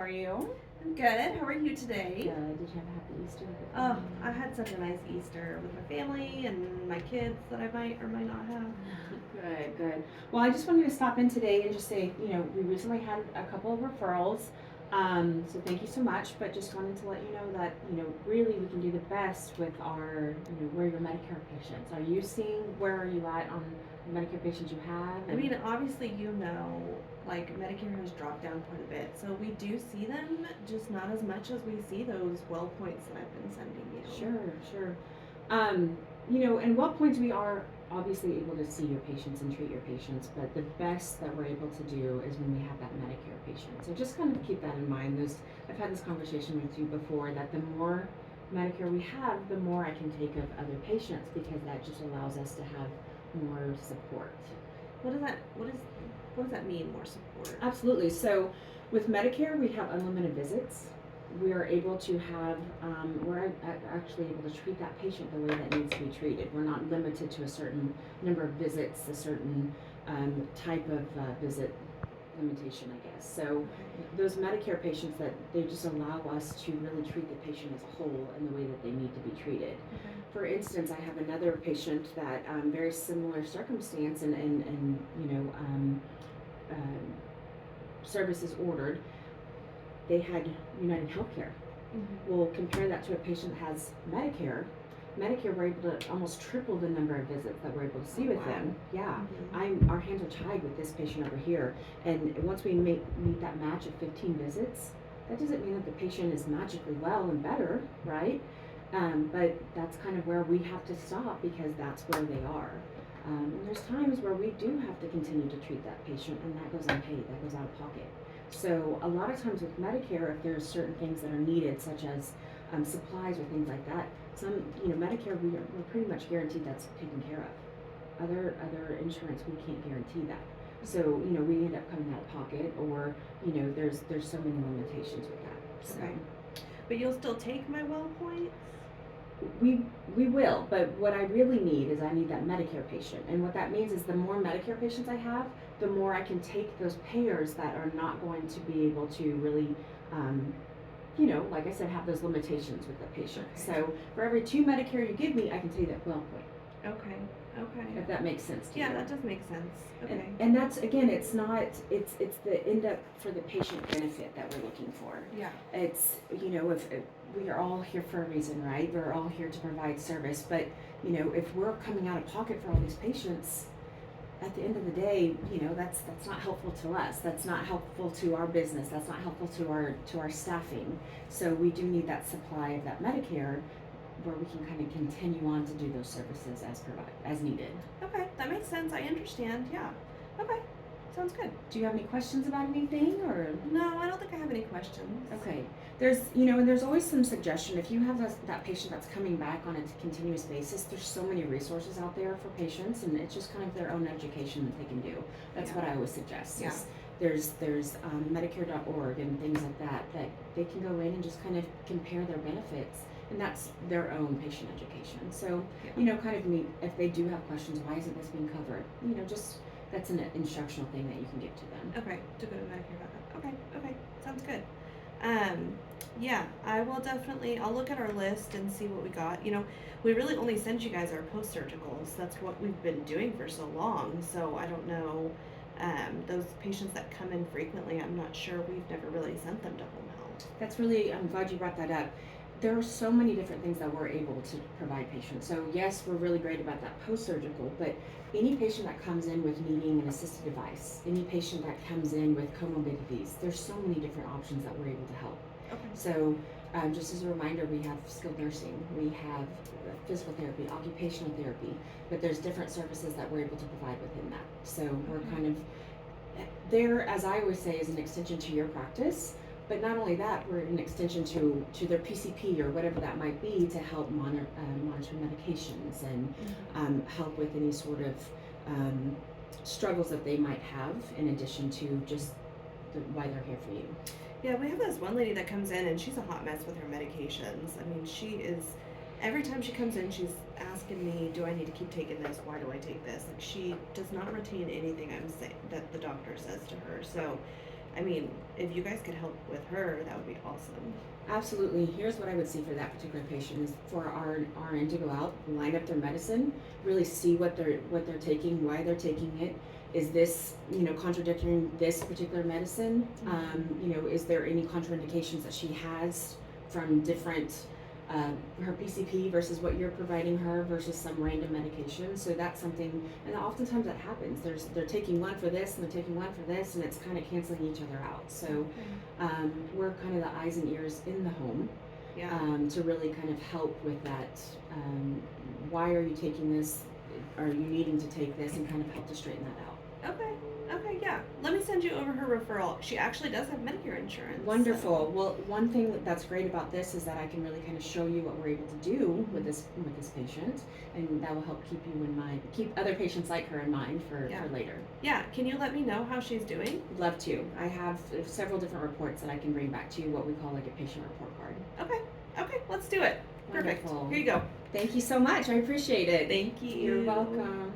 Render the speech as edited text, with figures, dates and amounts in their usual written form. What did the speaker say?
How are you? I'm good. How are you today? Good. Did you have a happy Easter with your Oh, family? I had such a nice Easter with my family and my kids that I might or might not have. Good, good. Well, I just wanted to stop in today and just say, we recently had a couple of referrals. So thank you so much, but just wanted to let you know that, really we can do the best with our, where your Medicare patients. Are you seeing, where are you at on the Medicare patients you have? I mean, obviously, like Medicare has dropped down quite a bit, so we do see them, just not as much as we see those well points that I've been sending you. Sure. And what points we are obviously able to see your patients and treat your patients, but the best that we're able to do is when we have that Medicare patient. So just kind of keep that in mind. I've had this conversation with you before that the more Medicare we have, the more I can take of other patients because that just allows us to have more support. What does that mean, more support? Absolutely. So with Medicare, we have unlimited visits. We are able to have, we're actually able to treat that patient the way that needs to be treated. We're not limited to a certain number of visits, a certain type of visit limitation, I guess. So those Medicare patients, that they just allow us to really treat the patient as a whole in the way that they need to be treated. Okay. For instance, I have another patient that very similar circumstance and services ordered. They had United Healthcare. Mm-hmm. We'll compare that to a patient that has Medicare. Medicare, we're able to almost triple the number of visits that we're able to see with them. Yeah, Mm-hmm. our hands are tied with this patient over here. And once we meet that match of 15 visits, that doesn't mean that the patient is magically well and better, right? But that's kind of where we have to stop because that's where they are. And there's times where we do have to continue to treat that patient, and that goes unpaid, that goes out of pocket. So a lot of times with Medicare, if there's certain things that are needed, such as supplies or things like that, Medicare, we're pretty much guaranteed that's taken care of. Other insurance, we can't guarantee that. So, we end up coming out of pocket, or, there's so many limitations with that. So. Okay. But you'll still take my well points? We will, but what I really need is I need that Medicare patient. And what that means is the more Medicare patients I have, the more I can take those payers that are not going to be able to really, like I said, have those limitations with the patient. Okay. So for every 2 Medicare you give me, I can take that well point. Okay. If that makes sense to you. Yeah, that does make sense. Okay. And that's, again, it's the end up for the patient benefit that we're looking for. Yeah. It's, if we are all here for a reason, right? We're all here to provide service, but, if we're coming out of pocket for all these patients, at the end of the day, that's not helpful to us. That's not helpful to our business. That's not helpful to our staffing. So we do need that supply of that Medicare where we can kind of continue on to do those services as needed. Okay, that makes sense. I understand. Yeah. Okay, sounds good. Do you have any questions about anything, or? No, I don't think I have any questions. Okay. There's always some suggestion. If you have that patient that's coming back on a continuous basis, there's so many resources out there for patients, and it's just kind of their own education that they can do. That's what I always suggest. Yeah. There's Medicare.org and things like that they can go in and just kind of compare their benefits, and that's their own patient education. So, kind of if they do have questions, why isn't this being covered? Just that's an instructional thing that you can give to them. Okay, to go to Medicare.gov. Okay, sounds good. Yeah, I will definitely, I'll look at our list and see what we got. We really only send you guys our post-surgicals. That's what we've been doing for so long. So I don't know, those patients that come in frequently, I'm not sure, we've never really sent them to home health. I'm glad you brought that up. There are so many different things that we're able to provide patients. So yes, we're really great about that post-surgical, but any patient that comes in with needing an assisted device, any patient that comes in with comorbidities, there's so many different options that we're able to help. Okay. So just as a reminder, we have skilled nursing, we have physical therapy, occupational therapy, but there's different services that we're able to provide within that. So we're kind of there, as I always say, as an extension to your practice. But not only that, we're an extension to their PCP or whatever that might be to help monitor medications and help with any sort of struggles that they might have, in addition to just why they're here for you. Yeah, we have this one lady that comes in and she's a hot mess with her medications. I mean, every time she comes in, she's asking me, do I need to keep taking this? Why do I take this? Like, she does not retain anything I'm saying that the doctor says to her. So I mean, if you guys could help with her, that would be awesome. Absolutely. Here's what I would see for that particular patient is for our RN to go out, line up their medicine, really see what they're taking, why they're taking it. Is this, contradicting this particular medicine? Is there any contraindications that she has from different her PCP versus what you're providing her versus some random medication? So that's something, and oftentimes that happens. They're taking one for this and they're taking one for this, and it's kind of canceling each other out. So we're kind of the eyes and ears in the home. Yeah. To really kind of help with that. Why are you taking this? Are you needing to take this, and kind of help to straighten that out? Okay, yeah. Let me send you over her referral. She actually does have Medicare insurance. Wonderful. So. Well, one thing that's great about this is that I can really kind of show you what we're able to do with this patient, and that will help keep you in mind, keep other patients like her in mind for later. Yeah. Can you let me know how she's doing? Love to. I have several different reports that I can bring back to you, what we call like a patient report card. Okay. Let's do it. Perfect. Wonderful. Here you go. Thank you so much. I appreciate it. Thank you. You're welcome.